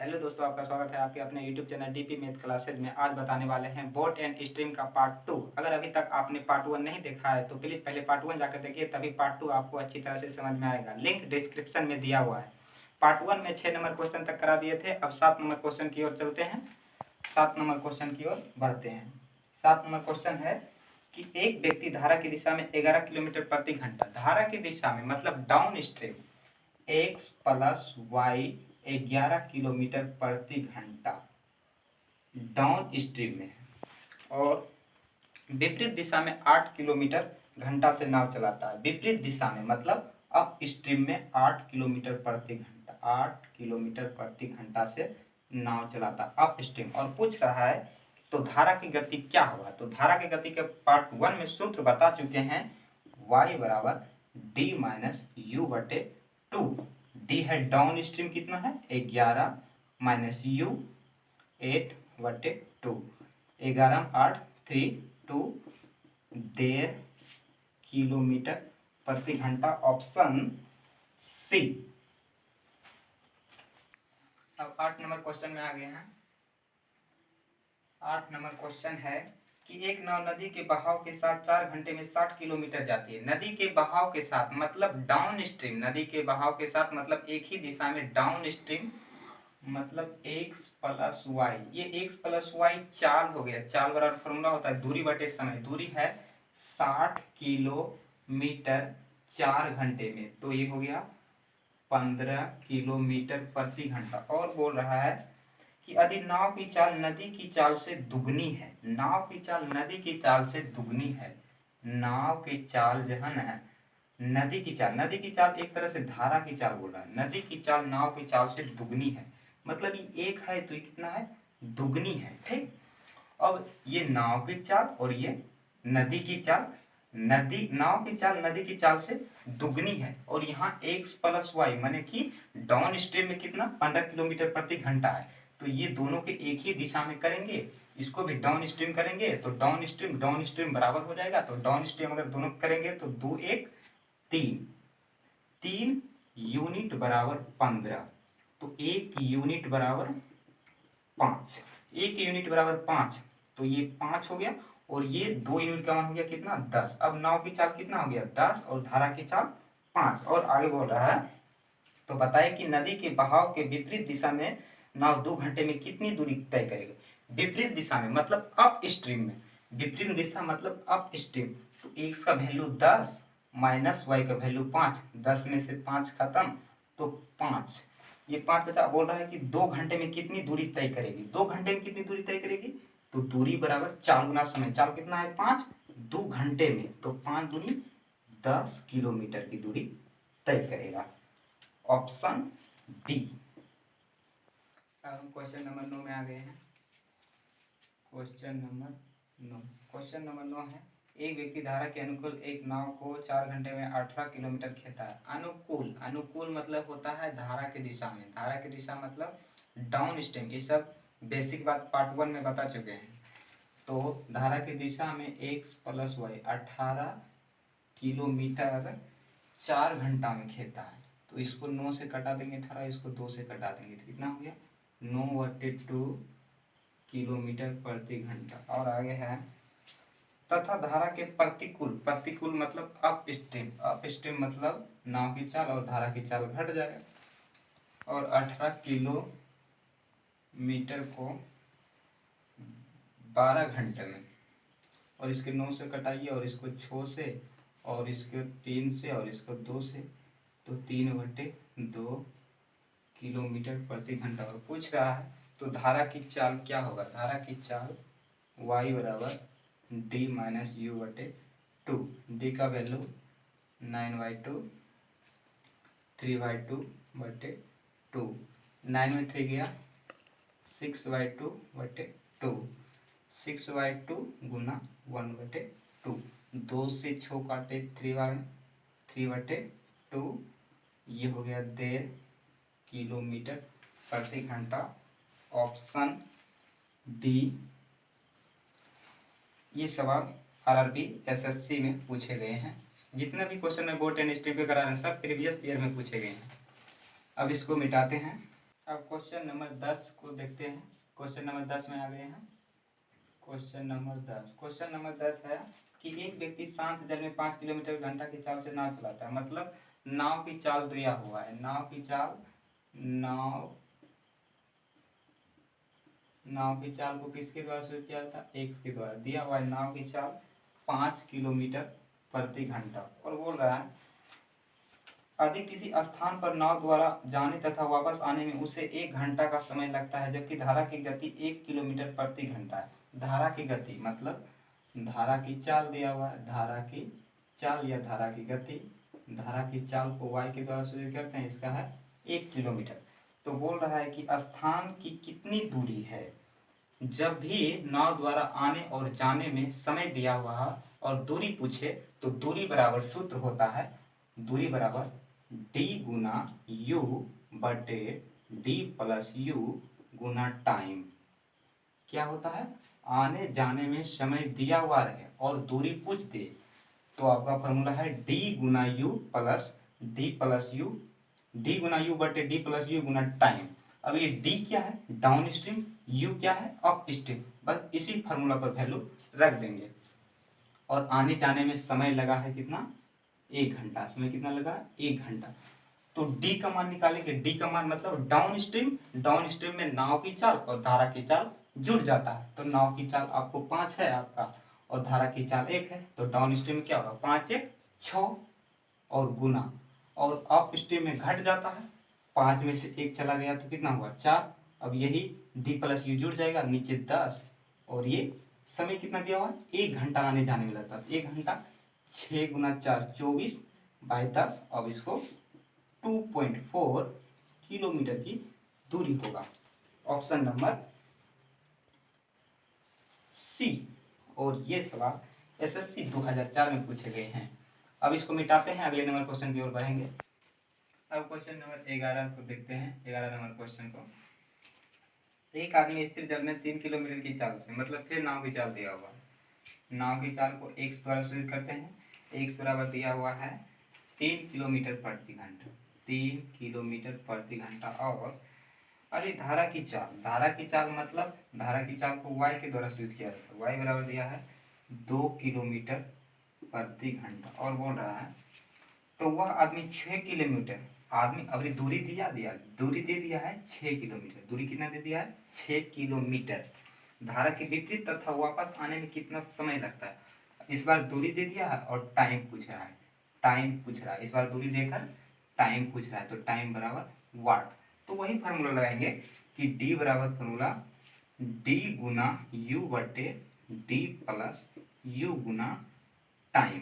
Hello दोस्तों, आपका स्वागत है आपके अपने YouTube channel DP math classes में। आज बताने वाले हैं बोट एंड स्ट्रीम का पार्ट 2। अगर अभी तक आपने पार्ट 1 नहीं देखा है तो प्लीज़ पहले पार्ट 1 जाकर देखिए, तभी पार्ट 2 आपको अच्छी तरह से समझ में आएगा। लिंक डिस्क्रिप्शन में दिया हुआ है। पार्ट 1 में 6 नंबर क्वेश्चन तक करा दिए थे। अब 7 नंबर क्वेश्चन की ओर चलते हैं। 7 नंबर क्वेश्चन की ओर बढ़ते हैं। 7 नंबर क्वेश्चन है कि एक व्यक्ति धारा की दिशा में 11 किलोमीटर प्रति घंटा, धारा की दिशा में मतलब downstream, x plus y 11 kilometre प्रति घंटा डाउन स्ट्रीम में है और विपरीत दिशा में 8 किलोमीटर घंटा से नाव चलाता है। विपरीत दिशा में मतलब अप स्ट्रीम में 8 किलोमीटर प्रति घंटा 8 किलोमीटर प्रति घंटा से नाव चलाता अप स्ट्रीम, और पूछ रहा है तो धारा की गति क्या होगा। तो धारा की गति के पार्ट 1 में सूत्र बता चुके हैं। y बराबर डी माइनस यू बटे 2। डी है डाउन स्ट्रीम कितना है 11 माइनस यू 8 बटे 2। 11 8 3 2 1.5 किलोमीटर प्रति घंटा, ऑप्शन सी। अब 8 नंबर क्वेश्चन में आ गए हैं। 8 नंबर क्वेश्चन है कि एक नाव नदी के बहाव के साथ 4 घंटे में 60 किलोमीटर जाती है। नदी के बहाव के साथ मतलब डाउन स्ट्रीम, नदी के बहाव के साथ मतलब एक ही दिशा में डाउन स्ट्रीम मतलब x प्लस वाई। ये x प्लस वाई चाल हो गया। चाल बराबर फॉर्मूला होता है दूरी बटे समय। दूरी है 60 किलोमीटर 4 घंटे में, तो ये हो गया 15 किलोमीटर प्रति घंटा। और बोल रहा है कि यदि नाव की चाल नदी की चाल से दुगनी है, नाव की चाल नदी की चाल से दुगनी है, नाव की चाल जो है ना नदी की चाल, नदी की चाल एक तरह से धारा की चाल बोल रहा है। नदी की चाल नाव की चाल से दुगनी है, मतलब ये एक है तो ये कितना है दुगनी है। ठीक। अब ये नाव की चाल और ये नदी की चाल, नदी नाव की चाल नदी की चाल से दुगनी है, और यहाँ x प्लस वाई माने कि डाउन स्ट्रीम में कितना 15 किलोमीटर प्रति घंटा है। तो ये दोनों के एक ही दिशा में करेंगे, इसको भी डाउन स्ट्रीम करेंगे तो डाउन स्ट्रीम बराबर हो जाएगा। तो डाउन स्ट्रीम अगर दोनों करेंगे तो 2 1 3 3 यूनिट बराबर 15, तो 1 यूनिट बराबर 5। 1 यूनिट बराबर 5, तो ये 5 हो गया, और ये 2 यूनिट का मान हो गया कितना 10। अब नाव की चाल कितना हो गया 10 और धारा की चाल 5। और आगे बोल रहा है तो बताए कि नदी के बहाव के विपरीत दिशा में नाव 2 घंटे में कितनी दूरी तय करेगी। विपरीत दिशा में मतलब अप स्ट्रीम में, विपरीत दिशा मतलब अप स्ट्रीम, तो x का वैल्यू 10 माइनस वाई का वैल्यू 5, 10 में से 5 खत्म तो 5, ये 5 बचा। बोल रहा है कि 2 घंटे में कितनी दूरी तय करेगी। 2 घंटे में कितनी दूरी तय करेगी, तो दूरी बराबर चाल गुना समय। चाल कितना है 5, 2 घंटे में तो 5 दूनी 10 किलोमीटर की दूरी तय करेगा, ऑप्शन बी। अब हम क्वेश्चन नंबर 9 में आ गए हैं। क्वेश्चन नंबर 9 है एक व्यक्ति धारा के अनुकूल एक नाव को 4 घंटे में 18 किलोमीटर खेता है। अनुकूल मतलब होता है धारा की दिशा में, धारा की दिशा मतलब डाउन स्ट्रीम। ये सब बेसिक बात पार्ट 1 में बता चुके हैं। तो धारा की दिशा में x प्लस वाई 18 किलोमीटर 4 घंटा में खेता है, तो इसको 9 से कटा देंगे 18, इसको 2 से कटा देंगे तो कितना हो गया 9/2 किलोमीटर प्रति घंटा। और आगे है तथा धारा के प्रतिकूल मतलब अप स्ट्रीम मतलब नाव की चाल और धारा की चाल घट जाएगा, और 18 किलोमीटर को 12 घंटे में, और इसके 9 से कटाइए और इसको 6 से और इसको 3 से और इसको 2 से, तो 3/2 किलोमीटर प्रति घंटा। और पूछ रहा है तो धारा की चाल क्या होगा। धारा की चाल y बराबर डी माइनस यू बटे 2। डी का वैल्यू 9/2 3/2 बटे 2, 9 में 3 गया 6/2 बटे 2, 6/2 गुना 1/2, 2 से 6 काटे 3/2, ये हो गया 1.5 किलोमीटर प्रति घंटा, ऑप्शन डी। ये सवाल आरआरबी एसएससी में पूछे गए हैं। जितने भी क्वेश्चन में बोट एंड स्ट्रीम के करा रहे हैं सब प्रीवियस ईयर में पूछे गए हैं। अब इसको मिटाते हैं। अब क्वेश्चन नंबर 10 को देखते हैं। क्वेश्चन नंबर 10 में आ गए हैं। क्वेश्चन नंबर 10 है कि एक व्यक्ति शांत जल में 5 किलोमीटर घंटा की चाल से नाव चलाता है। मतलब नाव की चाल दिया हुआ है। नाव की चाल को किसके द्वारा शुरू किया जाता है? एक्स के द्वारा। दिया हुआ है नाव की चाल 5 किलोमीटर प्रति घंटा और बोल रहा है यदि किसी स्थान पर नाव द्वारा जाने तथा वापस आने में उसे 1 घंटा का समय लगता है, जबकि धारा की गति 1 किलोमीटर प्रति घंटा है। धारा की गति मतलब धारा की चाल दिया हुआ है। धारा की चाल या धारा की गति, धारा की चाल को y के द्वारा सूचित करते हैं, इसका है 1 किलोमीटर। तो बोल रहा है कि स्थान की कितनी दूरी है। जब भी नाव द्वारा आने और जाने में समय दिया हुआ है और दूरी पूछे तो दूरी बराबर सूत्र होता है, दूरी बराबर d गुना u बटे d प्लस u गुना टाइम। क्या होता है? आने जाने में समय दिया हुआ रहे और दूरी पूछ दे तो आपका फॉर्मूला है d गुना u plus d plus u, d गुना u बटे d प्लस u गुना टाइम। अब ये d क्या है? डाउन स्ट्रीम, u क्या है? Up stream. बस इसी फार्मूला पर वैल्यू रख देंगे। और आने जाने में समय लगा है कितना? 1 घंटा। समय कितना लगा? 1 घंटा। तो d का मान निकालेंगे। d का मान मतलब डाउन स्ट्रीम में नाव की चाल और धारा की चाल जुड़ जाता है। तो नाव की चाल आपको 5 है आपका और धारा की चाल 1 है, तो डाउन स्ट्रीम में क्या होगा? 5 1 6 और गुना, और अप स्ट्रीम में घट जाता है। 5 में से 1 चला गया तो कितना हुआ? 4। अब यही d प्लस यू जुड़ जाएगा, नीचे 10 और ये समय कितना दिया हुआ है? 1 घंटा आने जाने में लगता है। 1 घंटा 6 गुना 4 24 बाई 10। अब इसको 2.4 किलोमीटर की दूरी होगा। Option number C. और ये सवाल एसएससी 2004 में पूछे गए हैं। अब इसको मिटाते हैं, अगले नंबर क्वेश्चन की ओर बढ़ेंगे। अब क्वेश्चन नंबर 11 को देखते हैं। 11 नंबर क्वेश्चन को, एक आदमी स्थिर जल में 3 किलोमीटर की चाल से, मतलब फिर नाव की चाल दिया हुआ, नाव की चाल को x द्वारा सूचित करते हैं। x बराबर दिया हुआ है 3 किलोमीटर प्रति घंटा, 3 किलोमीटर प्रति घंटा। और अरे धारा की चाल मतलब धारा की चाल को y के द्वारा सूचित किया जाता है। y बराबर दिया है 2 किलोमीटर प्रति घंटा। और बोल रहा है तो वह आदमी 6 किलोमीटर, आदमी अभी दूरी दूरी दे दिया है 6 किलोमीटर। दूरी कितना दे दिया है? 6 किलोमीटर। धारा के विपरीत तथा वापस आने में कितना समय लगता है। इस बार दूरी दे दिया है और टाइम पूछ रहा है। इस बार दूरी देकर टाइम पूछ रहा है, तो टाइम बराबर वाट। तो वही फार्मूला लगाएंगे कि d बराबर फार्मूला d गुना u बटे d प्लस u गुना टाइम।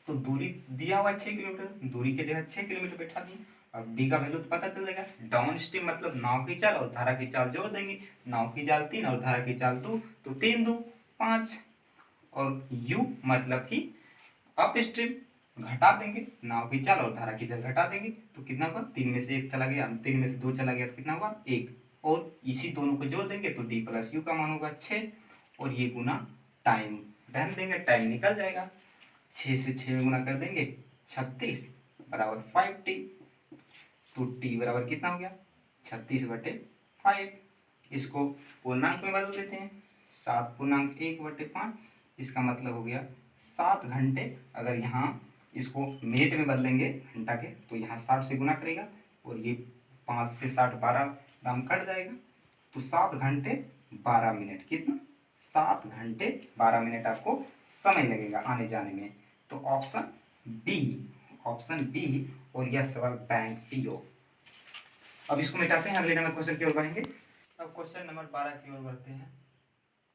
तो दूरी दिया हुआ 6 किलोमीटर, दूरी के जगह 6 किलोमीटर बैठा दिए। अब डी का वैल्यू तो पता चल जाएगा। डाउन स्ट्रीम मतलब नाव की चाल और धारा की चाल जोड़ देंगे। नाव की चाल 3 और धारा की चाल 2, तो 3 2 5। और यू मतलब कि अप स्ट्रीम घटा देंगे, नाव की चाल और धारा की चाल घटा देंगे तो कितना होगा? 3 में से 1 चला गया, 3 में से 2 चला गया तो कितना हुआ? 1। और इसी दोनों को जोड़ देंगे तो डी प्लस यू का मान होगा 6 और ये गुना टाइम रहने देंगे, टाइम निकल जाएगा। 6 से 6 गुना कर देंगे 36 बराबर 5t। तो t बराबर कितना हो गया? 36 बटे 5। इसको पूर्णांक में बदल देते हैं, 7 पूर्णांक 1 बटे 5। इसका मतलब हो गया 7 घंटे। अगर यहाँ इसको मिनट में बदलेंगे घंटा के तो यहाँ 60 से गुना करेगा और ये 5 से 60 12 दाम कट जाएगा। तो 7 घंटे 12 मिनट। कितना? 7 घंटे 12 मिनट आपको समय लगेगा आने जाने में। तो ऑप्शन बी और यह सवाल बैंक पीओ। अब इसको मिटाते हैं, अगले नंबर क्वेश्चन की ओर बढ़ेंगे। अब क्वेश्चन नंबर 12 की ओर बढ़ते हैं।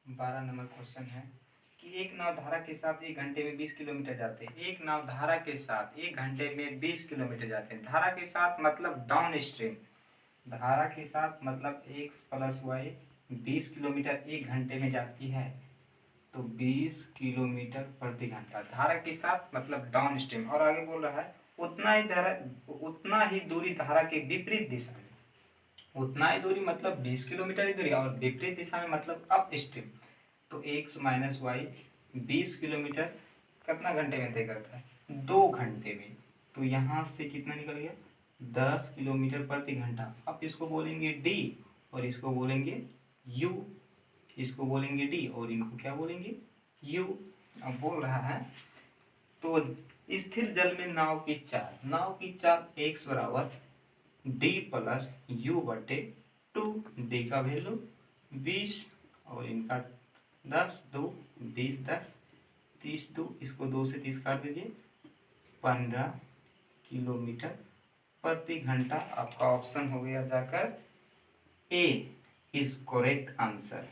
12 नंबर क्वेश्चन है कि एक नाव धारा के साथ 1 घंटे में 20 किलोमीटर जाते हैं। एक नाव धारा के साथ 1 घंटे में 20 किलोमीटर जाते हैं। धारा के साथ मतलब डाउन स्ट्रीम, धारा के साथ मतलब x प्लस वाई 20 किलोमीटर 1 घंटे में जाती है, तो 20 किलोमीटर प्रति घंटा। धारा के साथ मतलब डाउन स्ट्रीम। और आगे बोल रहा है उतना ही दूरी धारा के विपरीत दिशा में, उतना ही दूरी मतलब 20 किलोमीटर ही दूरी और विपरीत दिशा में मतलब अप स्ट्रीम। तो x माइनस वाई 20 किलोमीटर कितना घंटे में तय करता है? 2 घंटे में। तो यहाँ से कितना निकल गया? 10 किलोमीटर प्रति घंटा। अब इसको बोलेंगे डी और इसको बोलेंगे यू, इसको बोलेंगे डी और इनको क्या बोलेंगे यू। अब बोल रहा है तो स्थिर जल में नाव की चाल x बराबर डी प्लस यू बटे 2। डी का वैल्यू 20 और इनका 10, 2 20, 10 30, 2 इसको 2 से 30 काट दीजिए, 15 किलोमीटर प्रति घंटा। आपका ऑप्शन हो गया जाकर ए इज करेक्ट आंसर।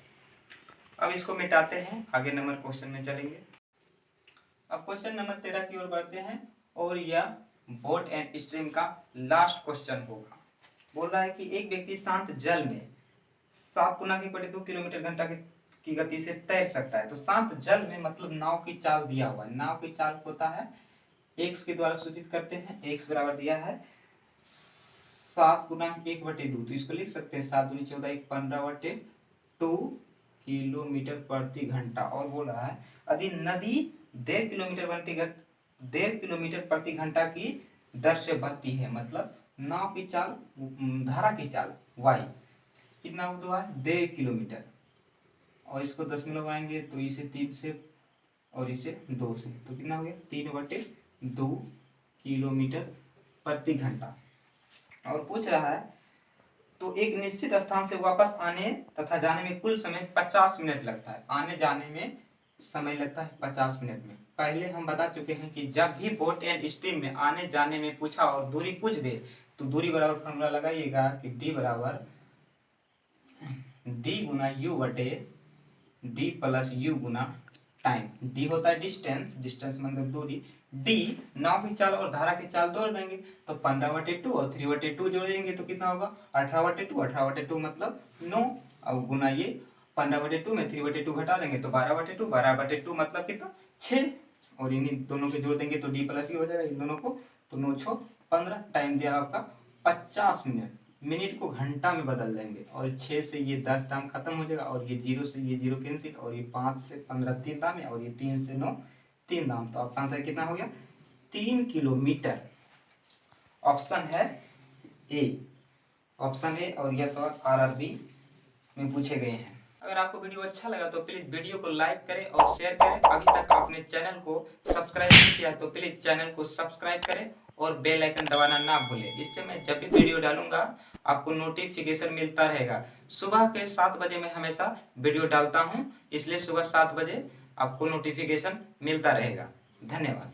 अब इसको मिटाते हैं, आगे नंबर क्वेश्चन में चलेंगे। अब क्वेश्चन नंबर 13 की ओर बढ़ते हैं और यह बोट एंड स्ट्रीम का लास्ट क्वेश्चन होगा। बोल रहा है कि एक व्यक्ति शांत जल में 7 गुना के बटे 2 किलोमीटर घंटा की गति से तैर सकता है। तो शांत जल में मतलब नाव की चाल दिया हुआ है, नाव की चाल होता है x के द्वारा सूचित करते हैं। x बराबर दिया है 7 गुना 1 बटे 2, तो इसको लिख सकते हैं 7 दूनी 14 1 15 बटे 2 किलोमीटर प्रति घंटा। और बोल रहा है यदि नदी 1.5 किलोमीटर प्रति घंटा की दर से बहती है, मतलब नाव की चाल धारा की चाल y कितना हुआ है 1.5 किलोमीटर, और इसको 10 में लगाएंगे तो इसे 3 से और इसे 2 से, तो कितना हो गया 3/2 किलोमीटर प्रति घंटा। और पूछ रहा है तो एक निश्चित स्थान से वापस आने तथा जाने में कुल समय 50 मिनट लगता है। आने जाने में समय लगता है 50 मिनट में। पहले हम बता चुके हैं कि जब भी बोट एंड स्ट्रीम में आने जाने में पूछा और दूरी पूछ दे तो दूरी बराबर फॉर्मूला लगाइएगा कि डी बराबर डी गुना यू बटे D plus you Guna time. D होता है डिस्टेंस, डिस्टेंस मतलब दूरी, डी नाव की चाल और धारा की चाल जोड़ देंगे तो 15/2 और 3/2 जोड़ देंगे तो कितना होगा 18/2। 18/2 मतलब 9 और गुना ये 15/2 में 3/2 घटा देंगे तो 12/2। 12/2 मतलब कितना 6 और इन्हीं दोनों के जोड़ देंगे तो डी प्लस ही हो जाएगा इन दोनों को, तो 9 6 15। टाइम दिया आपका 50 मिनट। मिनट को घंटा में बदल देंगे और 6 से ये 10 दाम खत्म हो जाएगा और ये 0 से ये 0 कैंसिल और ये 5 से 15 3 दाम है और ये 3 से 9 3 दाम। तो आपका आंसर कितना हो गया 3 किलोमीटर। ऑप्शन है ए, ऑप्शन ए। और यह सवाल आरआरबी में पूछे गए हैं। अगर आपको वीडियो अच्छा लगा तो प्लीज वीडियो को लाइक करें और शेयर करें। अभी तक आपने चैनल को सब्सक्राइब नहीं किया तो प्लीज चैनल को सब्सक्राइब करें और बेल आइकन दबाना ना भूलें। इससे मैं जब भी वीडियो डालूंगा आपको नोटिफिकेशन मिलता रहेगा। सुबह के 7 बजे मैं हमेशा वीडियो डालता हूं, इसलिए सुबह 7 बजे आपको नोटिफिकेशन मिलता रहेगा। धन्यवाद।